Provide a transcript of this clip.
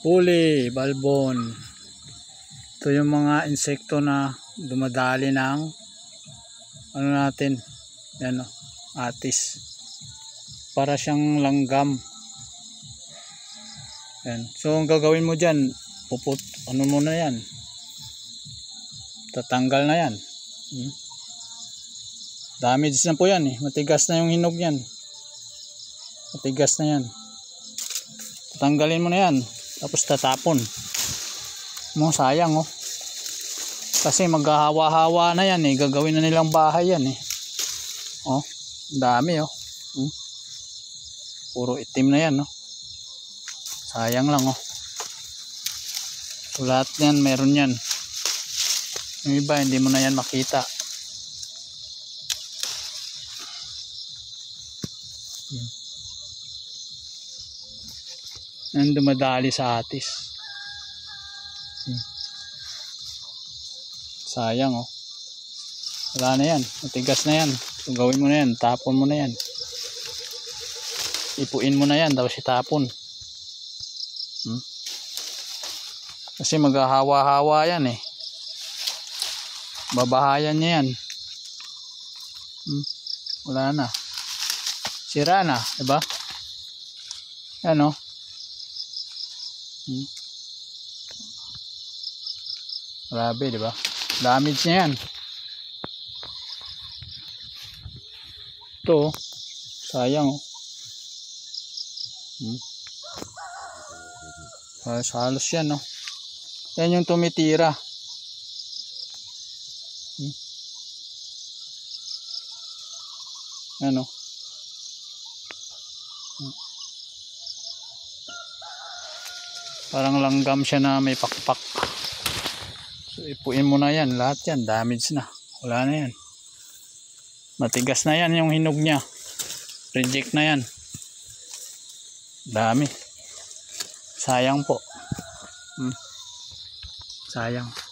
Huli, balbon. Ito yung mga insekto na dumadali ng ano natin, yan o, atis. Para siyang langgam. Yan. So ang gagawin mo dyan, ano mo na yan, tatanggal na yan. Damage na po yan eh. Matigas na yung hinog yan. Matigas na yan. Tatanggalin mo na yan. Tapos tatapon mo, sayang oh. Kasi maghahawa-hawa na yan eh. Gagawin na nilang bahay yan eh. Oh, dami oh. Puro itim na yan oh. Sayang lang oh. So, lahat yan meron yan. Yung iba hindi mo na yan makita. Yan dumadali sa atis. Sayang oh. Wala na yan. Matigas na yan. So, gawin mo na yan. Tapon mo na yan. Ipuin mo na yan. Tapos itapon. Kasi maghahawa-hawa yan eh. Babahayan niya yan. Wala na. Sira na. Diba? Yan oh. Grabe, diba? Damage niya yan. Ito, sayang oh. Halos yan oh. Yan yung tumitira. Ano? Parang langgam siya na may pakpak. So ipuin mo na yan. Lahat yan. Damage na. Wala na yan. Matigas na yan yung hinog niya. Reject na yan. Dami. Sayang po. Sayang.